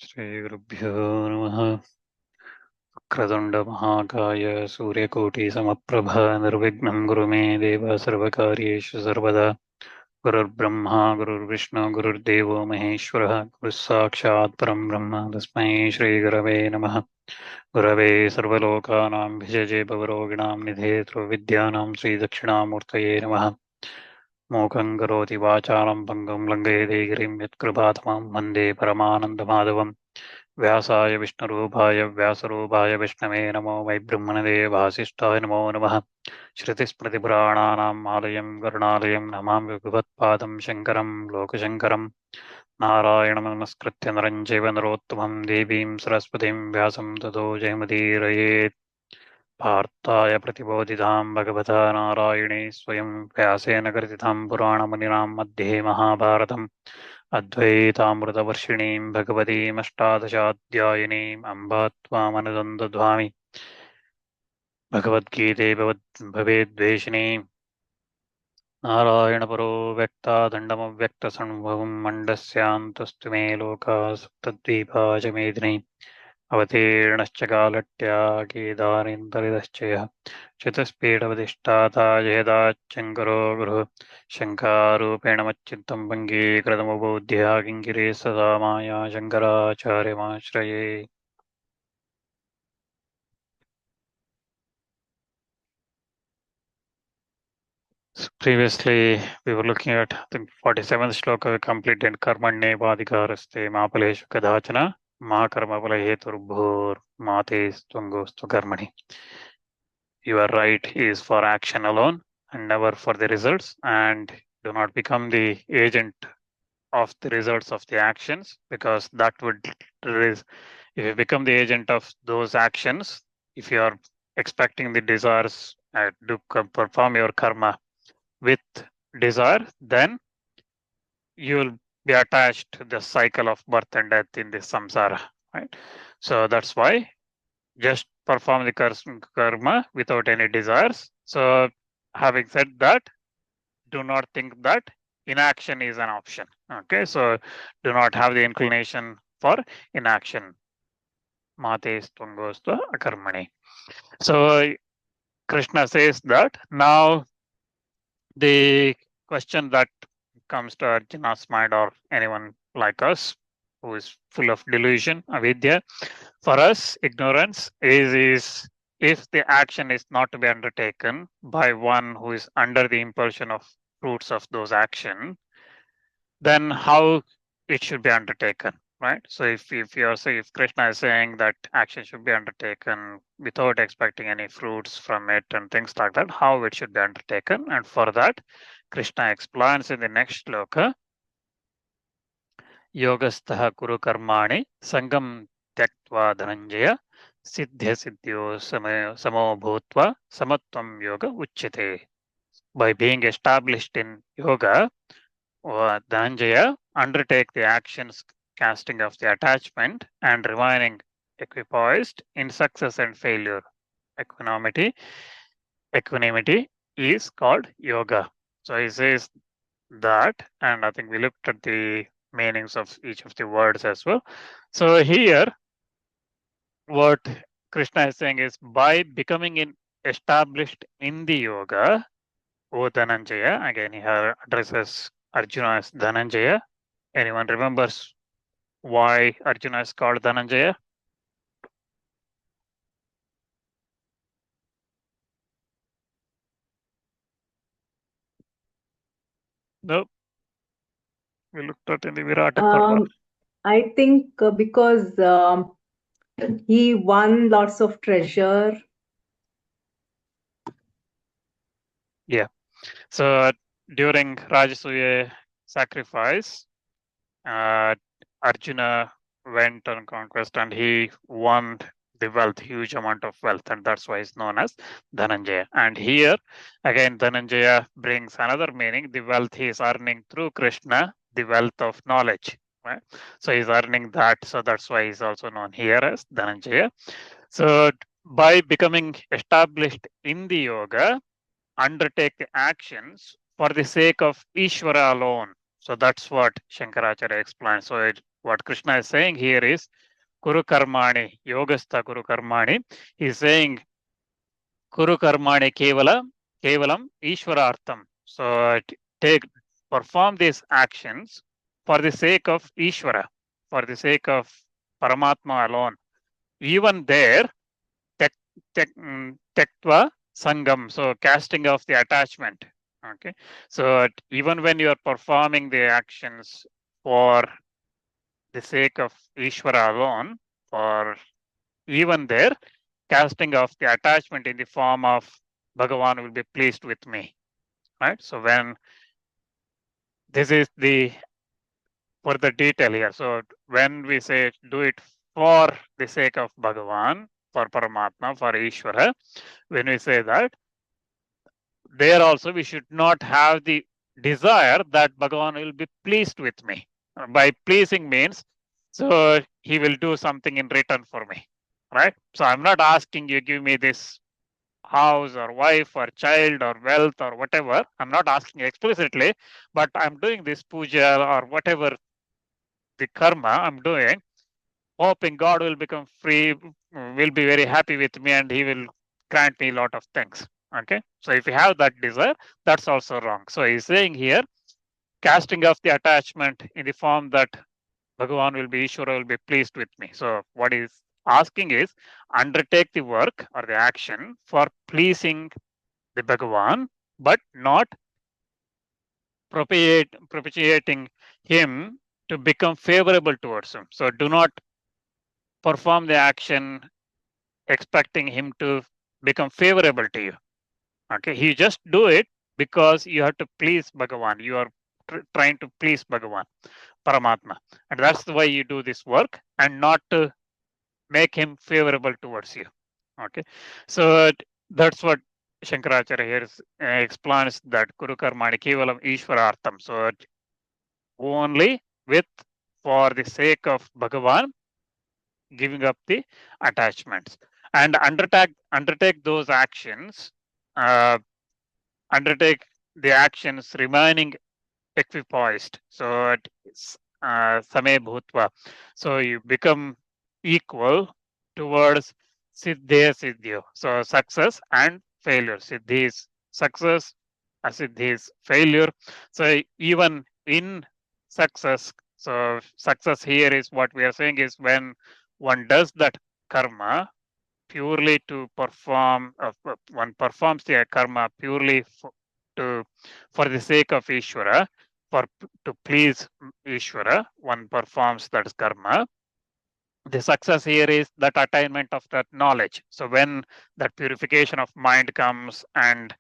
श्रीगुरुभ्यो नमः। वक्रतुण्डमहाकाय सूर्यकोटिसमप्रभा निर्विघ्नं कुरु मे देव सर्वकार्येषु सर्वदा। गुरुर्ब्रह्मा गुरुर्विष्णु गुरुर्देवो महेश्वरः गुरुः साक्षात् परं ब्रह्म तस्मै श्रीगुरवे नमः। गुरवे सर्वलोकानां भिषजे भवरोगिणां निधे ध्रुवविद्यानां श्रीदक्षिणामूर्तये नमः। मूकं करोति वाचालं भङ्गं लङ्घयते गिरिं यत्कृपातमं वन्दे परमानन्दमाधवम्। व्यासाय विष्णुरूपाय व्यासरूपाय विष्णवे नमो वै ब्रह्मणदे वासिष्ठाय नमो नमः। श्रुतिस्मृतिपुराणानाम् आलयं करुणालयं नमामि भगवत्पादं शङ्करं लोकशङ्करं। नारायणं नमस्कृत्य नरं चैव नरोत्तमं देवीं सरस्वतीं व्यासं ततो जयमुदीरयेत्। पार्थाय प्रतिबोधितां भगवता नारायणे स्वयं व्यासेन कृतितां पुराणमुनिनां मध्ये महाभारतम् अद्वैतामृतवर्षिणीं भगवतीमष्टादशाध्यायिनीम् अम्ब त्वामनुसन्दधामि। भगवद्गीते भवेद्वेषिणीम् नारायणपरो व्यक्तादण्डमव्यक्तसम्भवं मण्डस्यान्तस्तु मे लोकाः सप्तद्वीपा च मेदिनी। अवतीर्णश्च कालट्या केदारेन्दरितश्च यः चतुष्पीठवतिष्ठाता जयदाच्चङ्करो गुरुः शङ्कारूपेण मच्चित्तं भङ्गीकृतमुबोध्या किङ्किरे सदा माया शङ्कराचार्यमाश्रये। So previously, we were looking at the 47th shloka, completed karmanye vadikaraste mapaleshu kadachana ma karmapala heturbhur mate stungostu karmani. Your right is for action alone and never for the results, and do not become the agent of the results of the actions, because that would if you become the agent of those actions, if you are expecting the desires to perform your karma with desire, then you will be attached to the cycle of birth and death in this samsara, right? So that's why just perform the karma without any desires. So having said that, do not think that inaction is an option. Okay, so do not have the inclination for inaction. Mate stungostu akarmani. So Krishna says that now the question that comes to Arjuna's mind, or anyone like us who is full of delusion, avidya, for us, ignorance is if the action is not to be undertaken by one who is under the impulsion of fruits of those action, then how it should be undertaken, right? So if Krishna is saying that action should be undertaken without expecting any fruits from it and things like that, how it should be undertaken, and for that Krishna explains in the next shloka, yogastaha kuru karmani sangam tyaktva dhananjaya siddhya siddhyo samo bhutva samatvam yoga uchyate. By being established in yoga, Dhananjaya undertake the actions casting off the attachment and remaining equipoised in success and failure. Equanimity is called yoga. So he says that, and I think we looked at the meanings of each of the words as well. So here, what Krishna is saying is, by becoming established in the yoga, O Dhananjaya, again he addresses Arjuna as Dhananjaya. Anyone remembers why Arjuna is called Dhananjaya? No. We looked at in the Virata Parva. I think because he won lots of treasure. Yeah. So during Rajasuya sacrifice, Arjuna went on conquest and he won the wealth, huge amount of wealth, and that's why he's known as Dhananjaya. And here, again, Dhananjaya brings another meaning, the wealth he is earning through Krishna, the wealth of knowledge, right? So he's earning that, so that's why he's also known here as Dhananjaya. So by becoming established in the yoga, undertake the actions for the sake of Ishvara alone. So that's what Shankaracharya explains. So what Krishna is saying here is Kuru Karmani, Yogastha Kuru Karmani. He is saying Kuru Karmani Kevalam Ishwarartham. So perform these actions for the sake of Ishvara, for the sake of Paramatma alone. Even there, Tektva Sangam, so casting off the attachment. Okay, so even when you are performing the actions for the sake of Ishvara alone, or even there, casting off the attachment in the form of Bhagavan will be pleased with me. Right? So when this is the further detail here. So when we say do it for the sake of Bhagavan, for Paramatma, for Ishvara, when we say that, there also we should not have the desire that Bhagavan will be pleased with me. By pleasing means, so he will do something in return for me, right? So I'm not asking you give me this house or wife or child or wealth or whatever. I'm not asking explicitly, but I'm doing this puja or whatever the karma I'm doing, hoping God will become free, will be very happy with me, and he will grant me a lot of things. Okay, so if you have that desire, that's also wrong. So he's saying here, casting off the attachment in the form that Bhagavan will be, Ishvara will be pleased with me. So what he's asking is, undertake the work or the action for pleasing the Bhagavan, but not propitiating him to become favorable towards him. So do not perform the action expecting him to become favorable to you. Okay, you just do it because you have to please Bhagavan. You are trying to please Bhagavan, Paramatma. And that's the way you do this work, and not to make him favorable towards you. Okay, so that's what Shankaracharya here explains, that Kuru Karmani Kevalam Ishwarartham. So only with, for the sake of Bhagavan, giving up the attachments, and undertake those actions, uh, undertake the actions remaining equipoised. So same bhutva. So you become equal towards siddhe siddhyo. So success and failure. Siddhi is success, asiddhi is failure. So even in success, so success here is what we are saying is when one does that karma purely to perform, one performs the karma purely for the sake of Ishvara, to please Ishvara, one performs that karma. The success here is that attainment of that knowledge. So when that purification of mind comes, and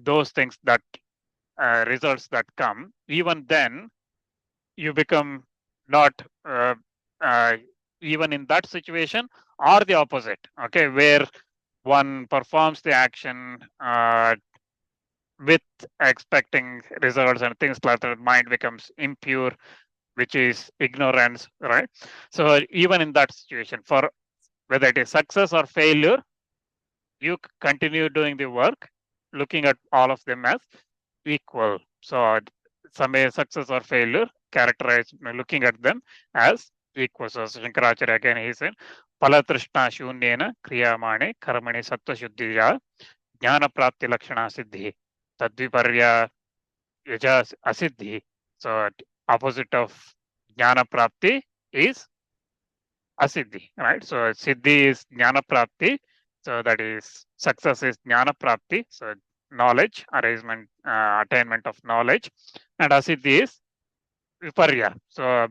those things, that results that come, even then you become not even in that situation, or the opposite. Okay, where one performs the action with expecting results and things like that, mind becomes impure, which is ignorance, right? So even in that situation, for whether it is success or failure, you continue doing the work, looking at all of them as equal. So some success or failure, characterize looking at them as equal. So Shankaracharya again he said, Palatrishna shunyena kriyamane karmani sattva shuddhiya jnana prapti lakshana siddhi tadviparya yaja asiddhi. So opposite of jnana prapti is asiddhi, right? So siddhi is jnana prapti. So that is success is jnana prapti. So knowledge, attainment of knowledge, and asiddhi is viparya. So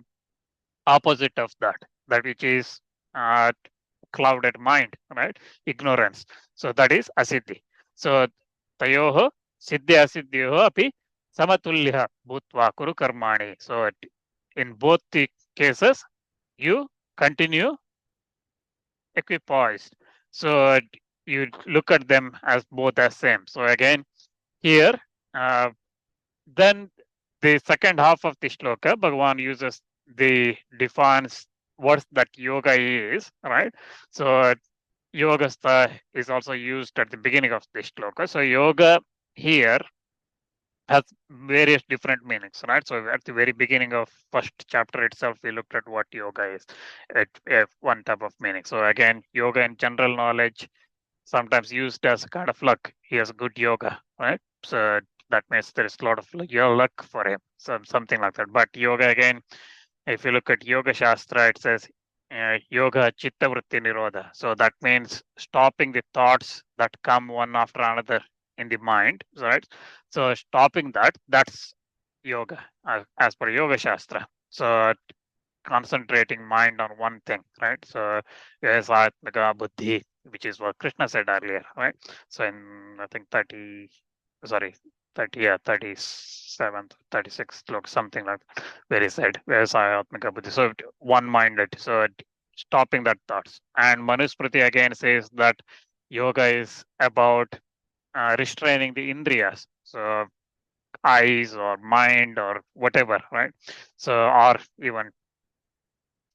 opposite of that which is clouded mind, right? Ignorance. So that is asiddhi. So tayoho siddhi asiddhyoho api samatulya bhutva kuru karmani. So in both the cases, you continue equipoised. So you look at them as both as same. So again, here, then the second half of the shloka, Bhagavan uses the defines what that yoga is, right? So yogastha is also used at the beginning of the shloka. So yoga here has various different meanings, right? So at the very beginning of first chapter itself, we looked at what yoga is, at one type of meaning. So again, yoga in general knowledge, sometimes used as a kind of luck. He has good yoga, right? So that means there is a lot of luck for him, something like that. But yoga again, if you look at Yoga Śāstra, it says yoga chitta vritti nirodha. So that means stopping the thoughts that come one after another in the mind, right? So stopping that, that's yoga as per Yoga Śāstra. So concentrating mind on one thing, right? So yes, atmaka buddhi, which is what Krishna said earlier, right? So in I think 30, sorry, 30, yeah, 37th, 36th look, something like that, where he said, yes, atmaka buddhi. So one-minded, so stopping that thoughts. And Manusmriti again says that yoga is about restraining the indriyas. So eyes or mind or whatever, right? So or even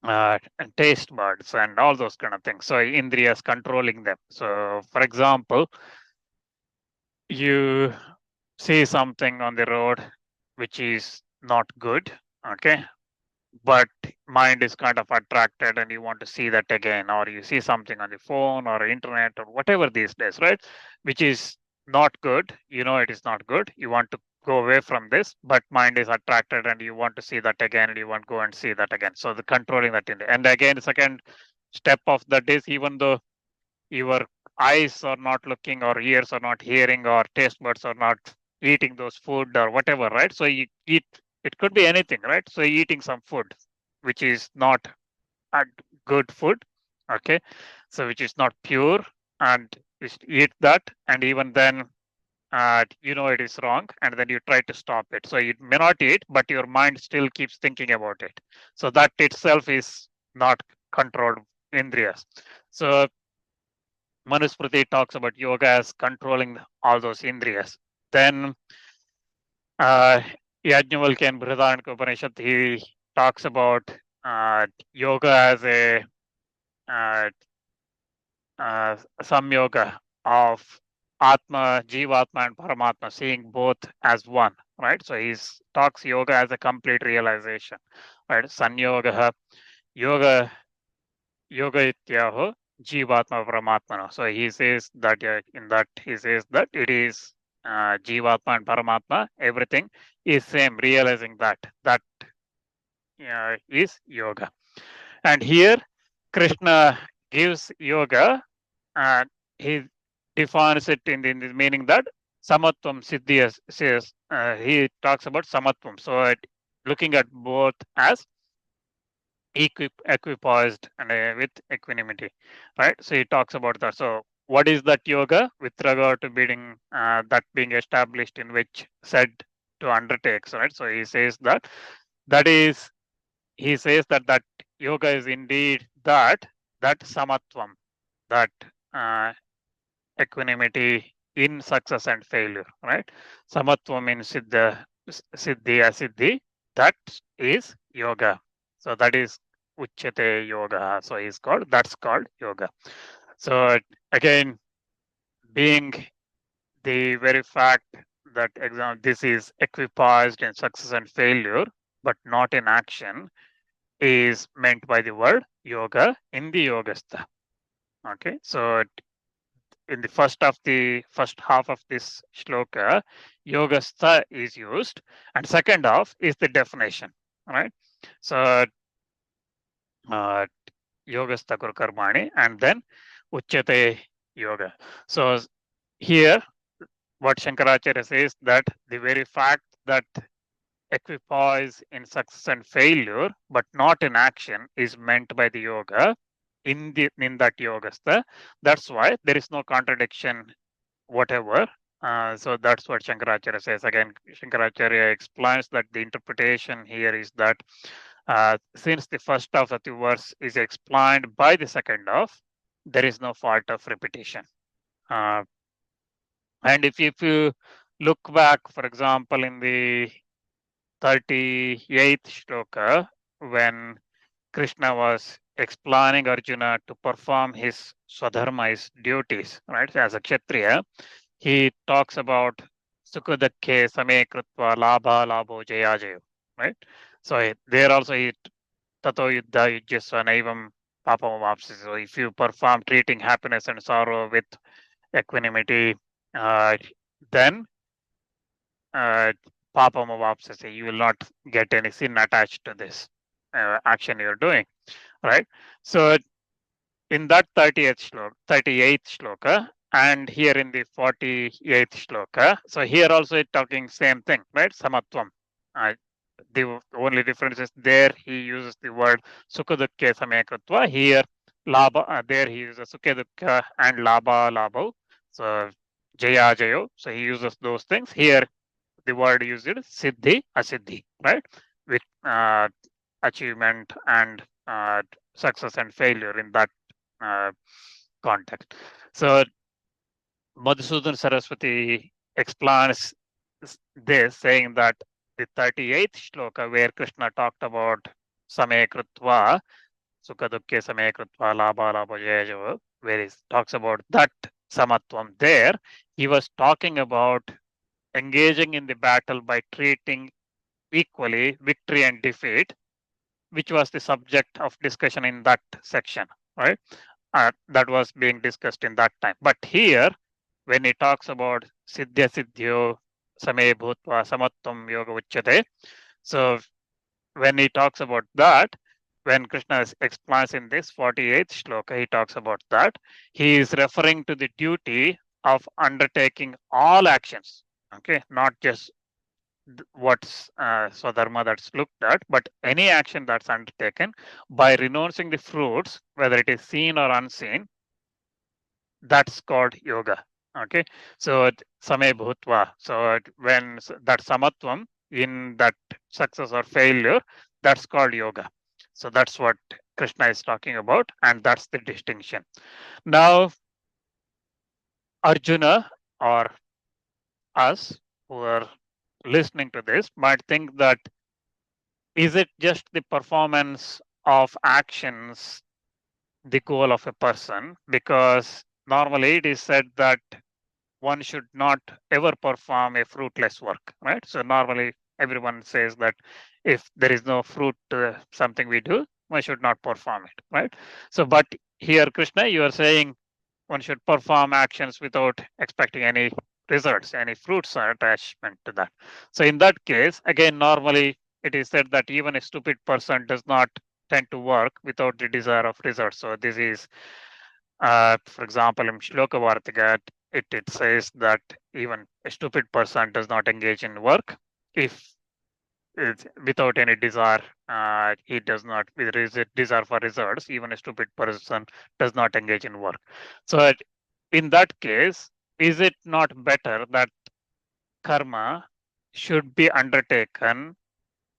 and taste buds and all those kind of things. So indriyas controlling them. So for example, you see something on the road which is not good, okay, but mind is kind of attracted and you want to see that again, or you see something on the phone or internet or whatever these days, right, which is not good, you know it is not good, you want to go away from this, but mind is attracted and you want to see that again and you want to go and see that again. So the controlling that in, and again the second step of that is, even though your eyes are not looking or ears are not hearing or taste buds are not eating those food or whatever, right? So you eat, it could be anything, right? So eating some food which is not a good food, okay, so which is not pure, and eat that, and even then you know it is wrong, and then you try to stop it, so you may not eat but your mind still keeps thinking about it, so that itself is not controlled indriyas. So Manusmriti talks about yoga as controlling all those indriyas. Then Yajnavalkya in Brihadaranyaka Upanishad, he talks about yoga as a uh, samyoga of Atma, Jivatma, and Paramatma, seeing both as one, right? So he talks yoga as a complete realization, right? Sanyoga, yoga, yoga ityaho, Jivatma, Paramatma. So he says that in that he says that it is Jivatma and Paramatma, everything is same, realizing that is yoga. And here Krishna gives yoga, and he defines it in the meaning that samatvam siddhi says, he talks about samatvam. So looking at both as equipoised and with equanimity, right? So he talks about that. So what is that yoga with regard to being that being established in which said to undertake, right? So he says that is, he says that yoga is indeed that samatvam, that equanimity in success and failure, right? Samatvam in siddhi, asiddhi, that is yoga. So that is uchyate yoga. So is called, that's called yoga. So again, being the very fact that this is equipoised in success and failure, but not in action, is meant by the word yoga in the yogastha. Okay, so in the first half of this shloka, yogastha is used, and second half is the definition. Right, so yogastha kuru karmani, and then uchyate yoga. So here, what Shankaracharya says, that the very fact that equipoise in success and failure, but not in action, is meant by the yoga in that yogastha. That's why there is no contradiction whatever. So that's what Shankaracharya says. Again, Shankaracharya explains that the interpretation here is that since the first half of the verse is explained by the second half, there is no fault of repetition. And if you look back, for example, in the 38th shloka, when Krishna was explaining Arjuna to perform his swadharma, his duties, right, as a Kshatriya, he talks about Sukudakke same krutva labha labho jaya jayo. Right? So there also tato yuddha yujyasva naivam papam vapsasi. So if you perform treating happiness and sorrow with equanimity, then papam vapsasi, you will not get any sin attached to this action you're doing. Right? So in that 38th shloka, and here in the 48th shloka, so here also it's talking same thing, right? Samatvam. The only difference is there he uses the word sukadukke samekrutva. Here, labha, there he uses sukadukka and labha labho. So jaya jayo. So he uses those things. Here, the word used is siddhi asiddhi, right? With achievement and success and failure in that context. So Madhusudan Saraswati explains this, saying that the 38th shloka where Krishna talked about Same Krutva, Sukadukke Same Krutva, Labha Labha Jaya, where he talks about that Samatvam there, he was talking about engaging in the battle by treating equally victory and defeat, which was the subject of discussion in that section, right? That was being discussed in that time. But here, when he talks about Siddhya Siddhyo Same Bhutva Samatvam Yoga Uchyate, so when he talks about that, when Krishna explains in this 48th shloka, he talks about that. He is referring to the duty of undertaking all actions, okay, not just what's Swadharma that's looked at, but any action that's undertaken by renouncing the fruits, whether it is seen or unseen, that's called yoga. Okay, so Same Bhutva. So when that Samatvam in that success or failure, that's called yoga. So that's what Krishna is talking about, and that's the distinction. Now, Arjuna or us who are listening to this might think that is it just the performance of actions the goal of a person? Because normally it is said that one should not ever perform a fruitless work, right? So normally everyone says that if there is no fruit to something we do, one should not perform it, right? So, but here, Krishna, you are saying one should perform actions without expecting any results, any fruits or attachment to that. So in that case, again, normally it is said that even a stupid person does not tend to work without the desire of results. So this is, for example, in Shloka Vartika, it says that even a stupid person does not engage in work if it's without any desire. He does not, with desire for results, even a stupid person does not engage in work. So in that case, is it not better that karma should be undertaken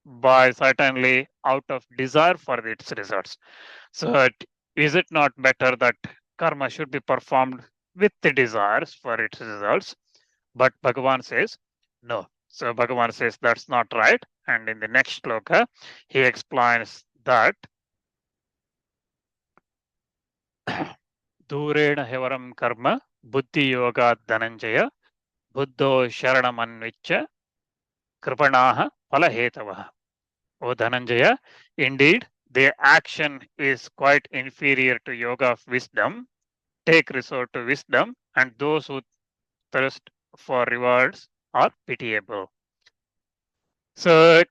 by certainly out of desire for its results? So is it not better that karma should be performed with the desires for its results? But Bhagavan says no. So Bhagavan says that's not right. And in the next shloka, he explains that Durena hevaram karma buddhi yoga dhananjaya buddho sharamanvicha kripanaha palahetavaha. O Dhananjaya, indeed, the action is quite inferior to yoga of wisdom. Take resort to wisdom, and those who thirst for rewards are pitiable. So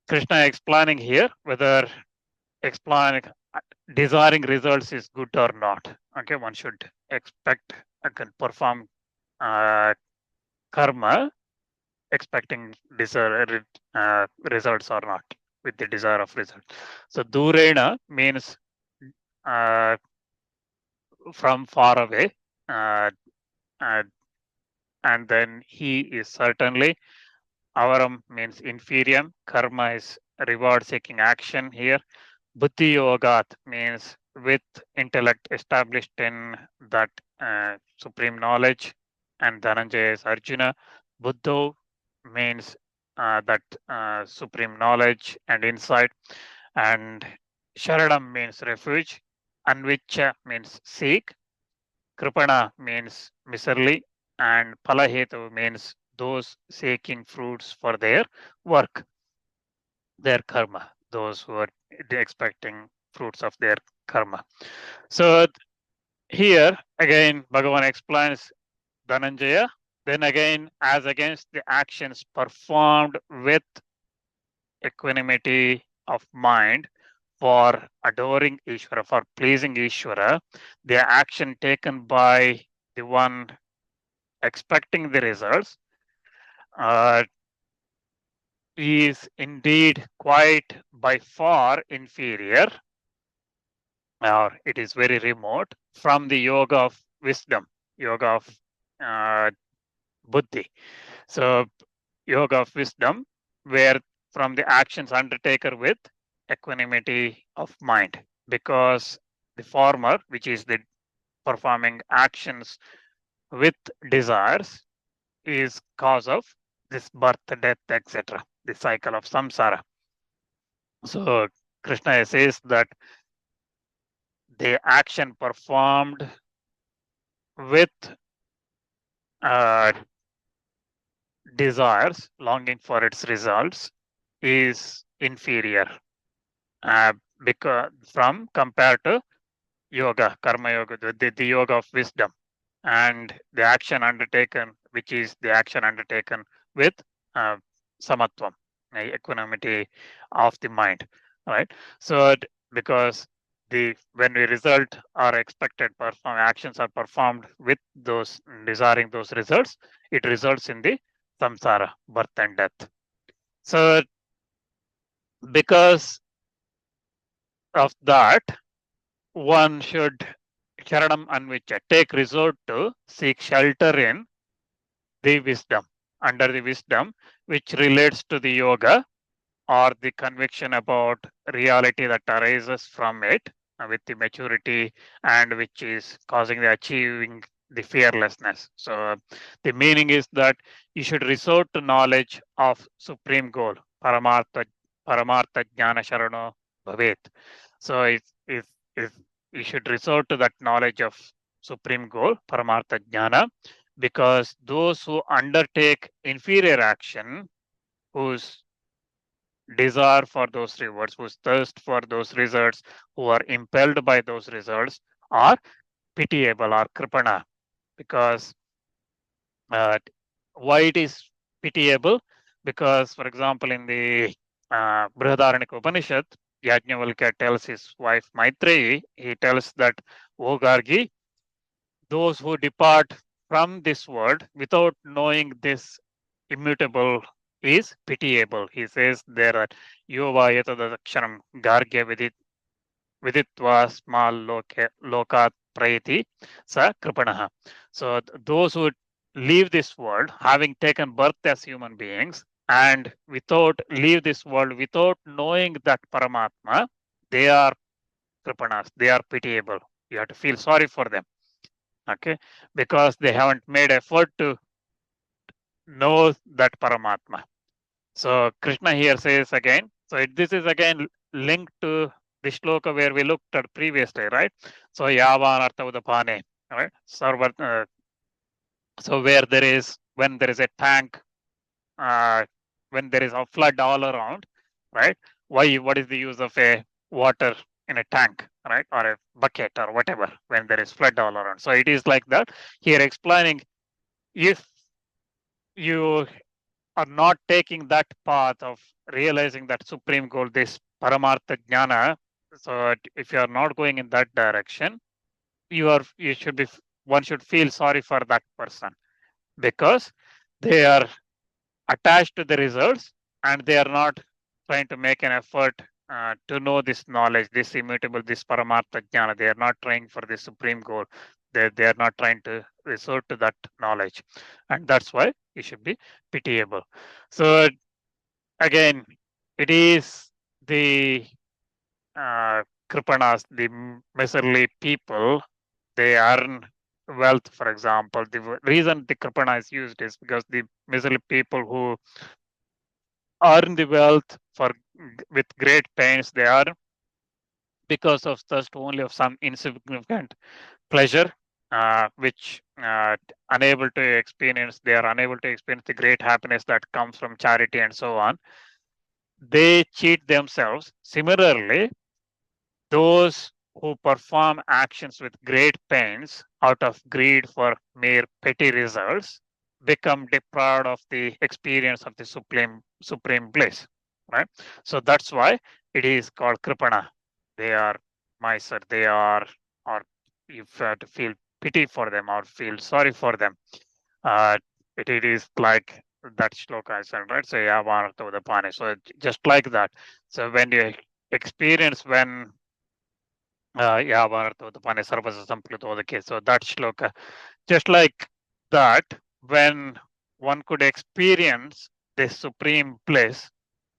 Krishna explaining here whether explaining desiring results is good or not. Okay, one should expect can perform karma expecting desired results or not with the desire of result. So durena means from far away, uh, and then he is certainly. Avaram means inferior. Karma is reward-seeking action here. Buddhi yogat means with intellect established in that supreme knowledge. And Dhananjaya is Arjuna. Buddho means that supreme knowledge and insight. And Sharanam means refuge. Anvicha means seek. Kripana means miserly. and palahetu means those seeking fruits for their work, their karma, those who are expecting fruits of their karma. So here again, Bhagavan explains Dhananjaya, then again, as against the actions performed with equanimity of mind for adoring Ishvara, for pleasing Ishvara, the action taken by the one expecting the results uh, is indeed quite by far inferior, or it is very remote from the yoga of wisdom, yoga of uh, buddhi. So, yoga of wisdom, where from the actions undertaken with equanimity of mind, because the former, which is the performing actions with desires, is cause of this birth, death, etc., the cycle of samsara. So Krishna says that the action performed with uh, desires, longing for its results, is inferior uh, because from compared to yoga, karma yoga, the yoga of wisdom, and the action undertaken, which is the action undertaken with uh, samatvam, equanimity of the mind, right? So because the when we result are expected perform actions are performed with those desiring those results, it results in the samsara, birth and death. So because of that, one should charanam anvicha, take resort to seek shelter in the wisdom, under the wisdom, which relates to the yoga or the conviction about reality that arises from it with the maturity and which is causing the achieving the fearlessness. So the meaning is that you should resort to knowledge of supreme goal, paramartha jnana sharano bhavet. So if you should resort to that knowledge of supreme goal, paramartha jnana, because those who undertake inferior action, whose desire for those rewards, whose thirst for those results, who are impelled by those results, are pitiable or kripana. Because why it is pitiable? Because, for example, in the Brihadaranyaka Upanishad, Yajnavalkya tells his wife Maitreyi, he tells that, O Gargi, those who depart from this world without knowing this immutable is pitiable. He says there are Yova yatadaksharam gargya viditva small lokat prayati sa kripanaha. So those who leave this world having taken birth as human beings and without leave this world without knowing that Paramatma, they are kripanas, they are pitiable. You have to feel sorry for them. Okay, because they haven't made effort to know that Paramatma. So Krishna here says again, so this is again linked to the shloka where we looked at previously, right? So Yavan Artha Udapane, right? So where there is, when there is a tank, when there is a flood all around, right? What is the use of a water in a tank, right? Or a bucket or whatever when there is flood all around. So it is like that. Here explaining, if you are not taking that path of realizing that supreme goal, this paramartha jnana, so if you are not going in that direction, you should be, one should feel sorry for that person, because they are attached to the results and they are not trying to make an effort to know this knowledge, this immutable, this paramartha jnana. They are not trying for the supreme goal. They are not trying to resort to that knowledge, and that's why it should be pitiable. So again, it is the kripanas, the miserly people. They earn wealth, for example. The reason the kripana is used is because the miserly people who earn the wealth for with great pains, they are because of thirst only of some insignificant pleasure, which unable to experience, they are unable to experience the great happiness that comes from charity and so on. They cheat themselves. Similarly, those who perform actions with great pains out of greed for mere petty results become deprived of the experience of the supreme bliss. Right? So that's why it is called kripana. They are miser, they are, or if you have to feel pity for them or feel sorry for them. Uh, it is like that shloka I said, right? So yeah, the pani. So just like that. So when you experience when Yavartodapane Sarvasa Samplutodake. So that shloka, just like that, when one could experience this supreme bliss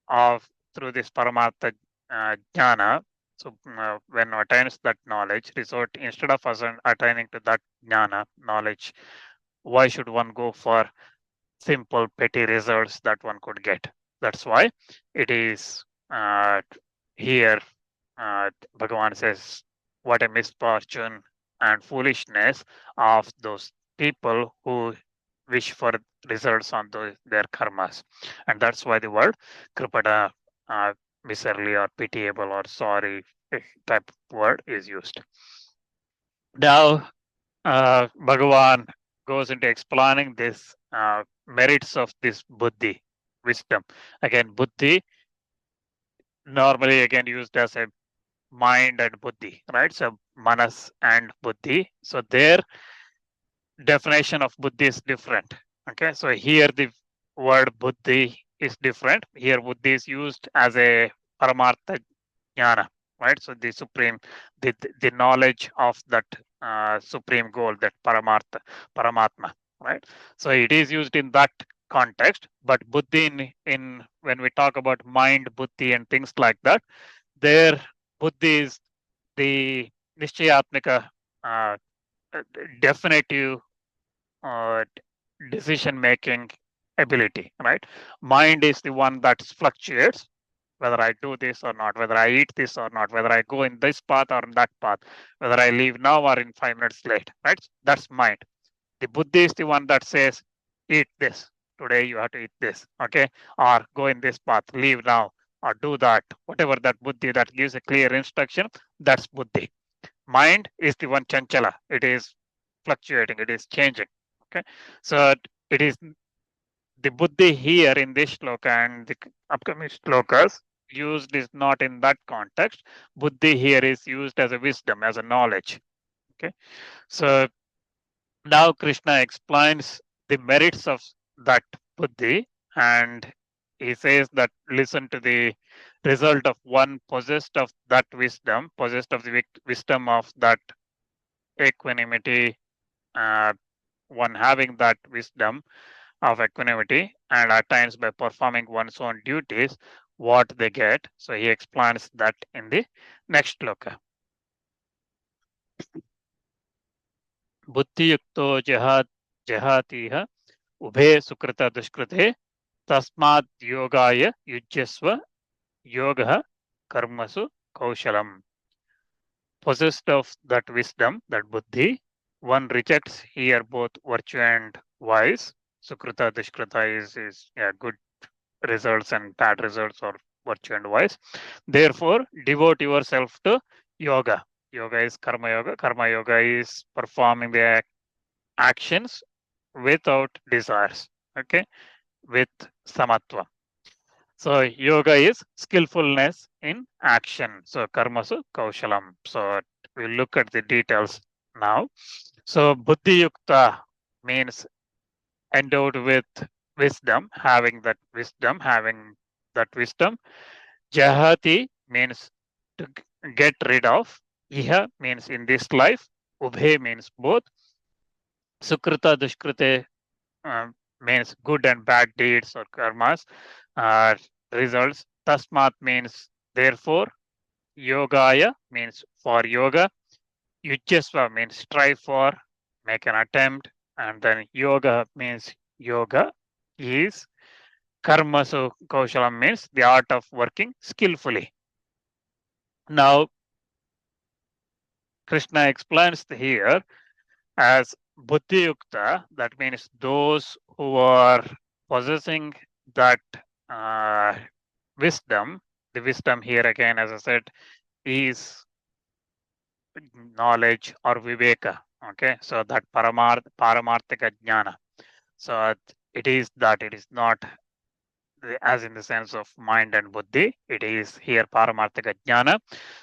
of through this Paramartha jnana, so when one attains that knowledge, resort instead of us attaining to that jnana knowledge, why should one go for simple petty results that one could get? That's why it is here Bhagavan says, what a misfortune and foolishness of those people who wish for results on their karmas. And that's why the word kripada, miserly or pitiable or sorry type of word is used. Now, Bhagavan goes into explaining this merits of this buddhi, wisdom. Again, buddhi normally again used as a mind and buddhi, right? So manas and buddhi. So their definition of buddhi is different. Okay, so here the word buddhi is different. Here buddhi is used as a paramartha jnana, right? So the supreme, the knowledge of that supreme goal, that paramatma, right? So it is used in that context. But buddhi in when we talk about mind, buddhi, and things like that, their buddhi is the Nishchayatmika uh, definitive uh, decision making ability, right? Mind is the one that fluctuates, whether I do this or not, whether I eat this or not, whether I go in this path or in that path, whether I leave now or in 5 minutes late, right? That's mind. The buddhi is the one that says, eat this. Today you have to eat this, okay? Or go in this path, leave now, or do that. Whatever that buddhi that gives a clear instruction, that's buddhi. Mind is the one chanchala. It is fluctuating, it is changing. Okay. So it is the buddhi here in this shloka and the upcoming shlokas used is not in that context. Buddhi here is used as a wisdom, as a knowledge. Okay. So now Krishna explains the merits of that buddhi, and he says that listen to the result of one possessed of that wisdom, possessed of the wisdom of that equanimity, uh, one having that wisdom of equanimity, and at times by performing one's own duties, what they get. So he explains that in the next shloka. Buddhi yukto jahatiha ubhe sukrita dushkrite tasmad yogaya yujyasva yoga karmasu kaushalam. Possessed of that wisdom, that buddhi, one rejects here both virtue and vice. Sukrita, Dushkrita is yeah, good results and bad results, or virtue and vice. Therefore, devote yourself to yoga. Yoga is karma yoga. Karma yoga is performing the actions without desires, okay, with samatva. So yoga is skillfulness in action. So karmasu kaushalam. So we'll look at the details now. So buddhi yukta means endowed with wisdom, having that wisdom, having that wisdom. Jahati means to get rid of. Iha means in this life. Ubhe means both. Sukrita dushkrite means good and bad deeds or karmas, results. Tasmat means therefore. Yogaya means for yoga. Yujyasva means strive for, make an attempt. And then yoga means yoga is. Karmasu kaushalam means the art of working skillfully. Now, Krishna explains here as buddhi yukta, that means those who are possessing that wisdom. The wisdom here again, as I said, is knowledge or viveka. Okay, so that paramarthika jnana. So it is that, it is not as in the sense of mind and buddhi. It is here paramarthika jnana.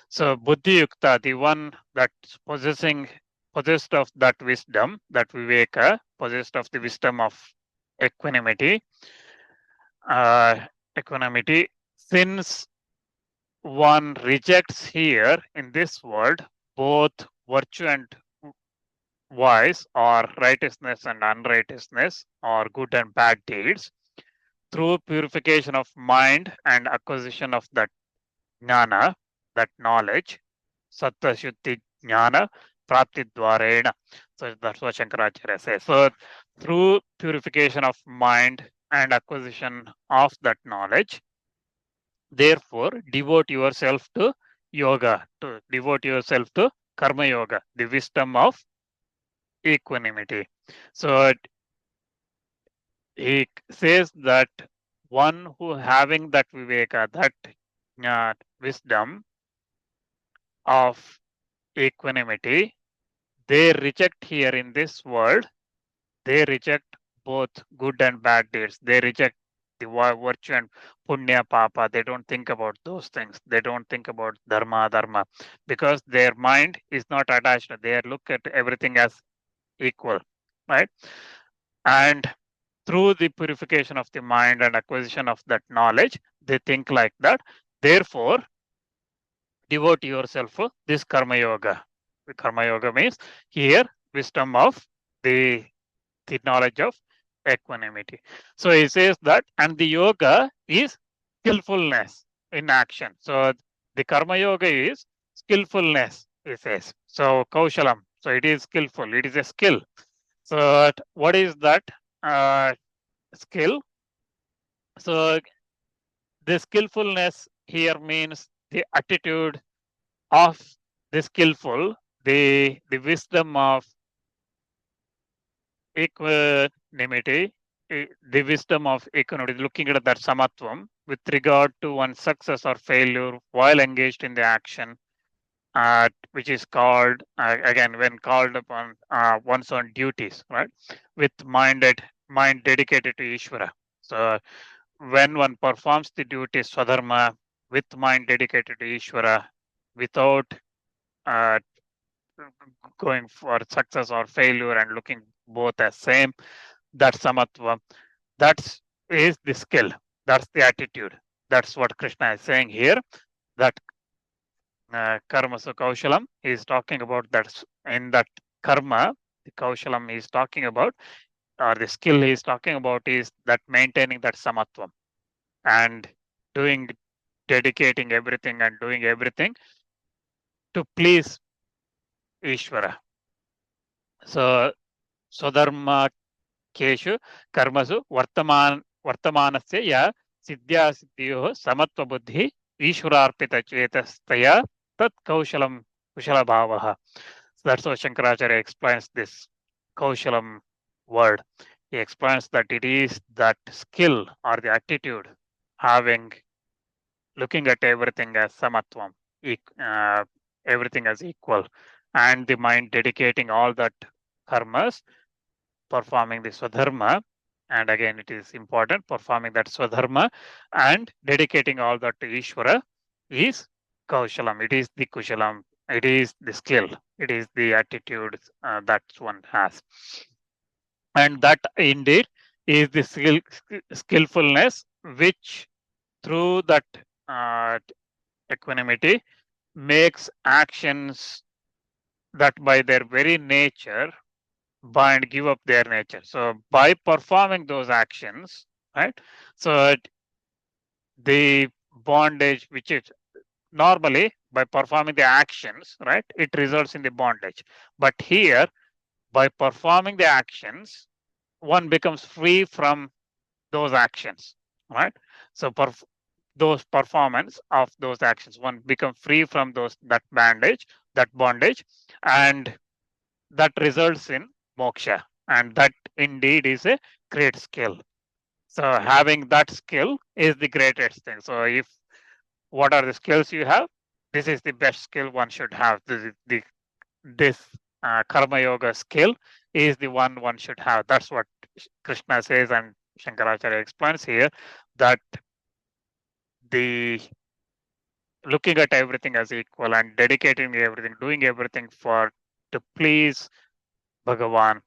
So buddhi yukta, the one that's possessed of that wisdom, that viveka, possessed of the wisdom of equanimity, uh, equanimity, since one rejects here in this world both virtue and vice, or righteousness and unrighteousness, or good and bad deeds, through purification of mind and acquisition of that jnana, that knowledge, sattva shuddhi jnana prapti dvarena. So that's what Shankaracharya says. So through purification of mind and acquisition of that knowledge, therefore devote yourself to yoga, to devote yourself to karma yoga, the wisdom of equanimity. So he says that one who having that viveka, that wisdom of equanimity, they reject here in this world, they reject both good and bad deeds. They reject the virtue and punya papa. They don't think about those things. They don't think about dharma, because their mind is not attached. They look at everything as equal, right? And through the purification of the mind and acquisition of that knowledge, they think like that. Therefore, devote yourself to this karma yoga. The karma yoga means here wisdom of the knowledge of equanimity. So he says that, and the yoga is skillfulness in action. So the karma yoga is skillfulness, he says. So kaushalam. So it is skillful. It is a skill. So what is that skill? So the skillfulness here means the attitude of the skillful, the wisdom of equanimity, the wisdom of equanimity, looking at that samatvam with regard to one's success or failure while engaged in the action, which is called, again, when called upon one's own duties, right? With mind dedicated to Ishvara. So when one performs the duties swadharma with mind dedicated to Ishvara, without uh, going for success or failure and looking both as same, that samatva, that's is the skill, that's the attitude. That's what Krishna is saying here, that karma. So kaushalam is talking about that. In that karma, the kaushalam is talking about, or the skill he is talking about, is that maintaining that samatvam and doing, dedicating everything and doing everything to please Ishvara. So swadharma keshu कर्मसु वर्तमानस्य या सिद्ध्यासिद्ध्योः समत्वबुद्धिः ईश्वरार्पितचेतस्तया तत् कौशलं कुशलभावः. So that's what Shankaracharya explains this kaushalam word. He explains that it is that skill or the attitude, having, looking at everything as samatvam, everything as equal, and the mind dedicating all that karmas, performing the swadharma, and again it is important, performing that swadharma and dedicating all that to Ishvara is kaushalam. It is the kushalam. It is the skill. It is the attitude that one has, and that indeed is the skillfulness which, through that uh, equanimity, makes actions that by their very nature and give up their nature. So by performing those actions, right? So the bondage, which is normally by performing the actions, right, it results in the bondage. But here, by performing the actions, one becomes free from those actions, right? So those performance of those actions, one becomes free from that bondage, and that results in moksha, and that indeed is a great skill. So having that skill is the greatest thing. So if what are the skills you have? This is the best skill one should have. This karma yoga skill is the one should have. That's what Krishna says, and Shankaracharya explains here that the looking at everything as equal and dedicating everything, doing everything for to please Bhagavan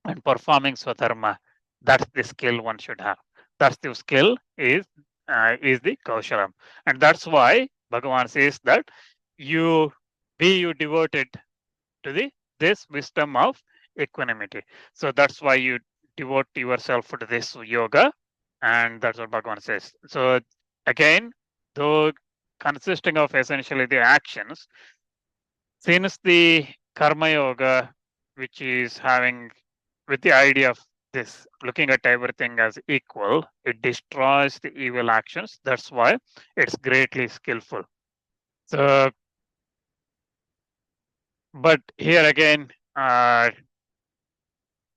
and performing swadharma, that's the skill one should have. That's the skill is the kaushalam, and that's why Bhagavan says that you you devoted to this wisdom of equanimity. So that's why you devote yourself to this yoga, and that's what Bhagavan says. So again, though consisting of essentially the actions, since the karma yoga, which is having with the idea of this looking at everything as equal, it destroys the evil actions. That's why it's greatly skillful. So, but here again,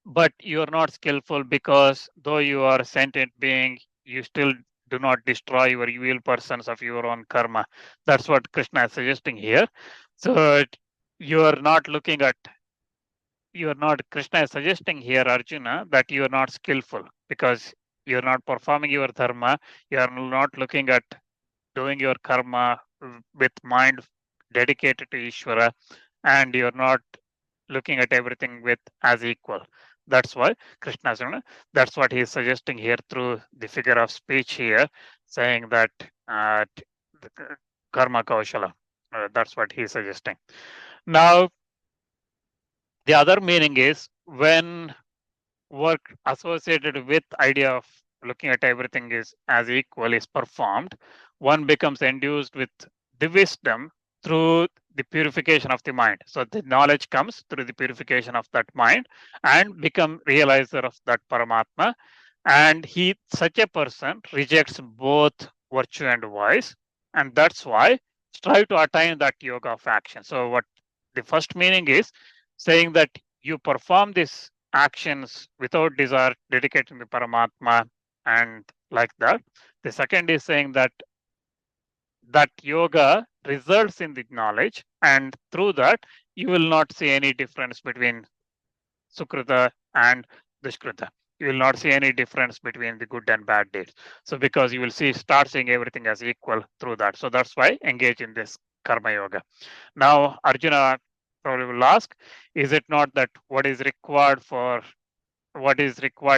but you are not skillful because though you are a sentient being, you still do not destroy your evil persons of your own karma. That's what Krishna is suggesting here. So you are not looking at Krishna is suggesting here, Arjuna, that you are not skillful because you are not performing your dharma, you are not looking at doing your karma with mind dedicated to Ishvara, and you're not looking at everything with as equal. That's why Krishna, that's what he is suggesting here through the figure of speech here, saying that karma kaushala. That's what he is suggesting. Now, the other meaning is when work associated with idea of looking at everything is as equal is performed, one becomes endued with the wisdom through the purification of the mind. So the knowledge comes through the purification of that mind and become realizer of that Paramatma. And such a person rejects both virtue and vice, and that's why strive to attain that yoga of action. So what the first meaning is saying that you perform these actions without desire, dedicating to Paramatma, and like that. The second is saying that yoga results in the knowledge, and through that you will not see any difference between Sukrita and Dushkrita. You will not see any difference between the good and bad deeds. So because you will start seeing everything as equal through that. So that's why engage in this karma yoga. Now Arjuna probably will ask, is it not that what is required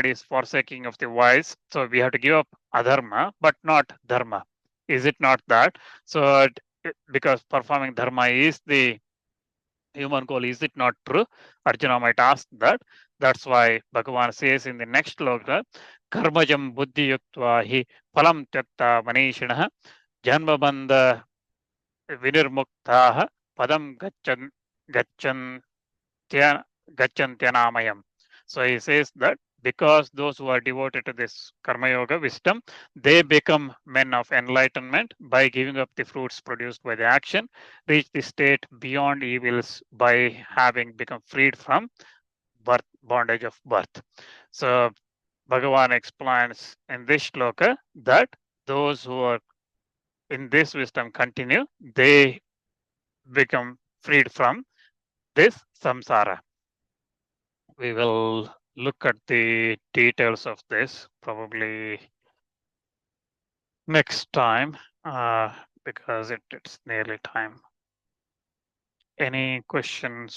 is forsaking of the wise? So we have to give up adharma, but not dharma. Is it not that? So because performing dharma is the human goal, is it not true? Arjuna might ask that. That's why Bhagavan says in the next shloka, karmajam buddhi yuktva hi phalam tyakta manishinaha janma bandha vinirmuktaha padam gachan gacchantyanayam. So he says that because those who are devoted to this karma yoga wisdom, they become men of enlightenment by giving up the fruits produced by the action, reach the state beyond evils by having become freed from bondage of birth. So Bhagavan explains in this shloka that those who are in this wisdom continue, they become freed from this samsara. We will look at the details of this probably next time because it's nearly time. Any questions?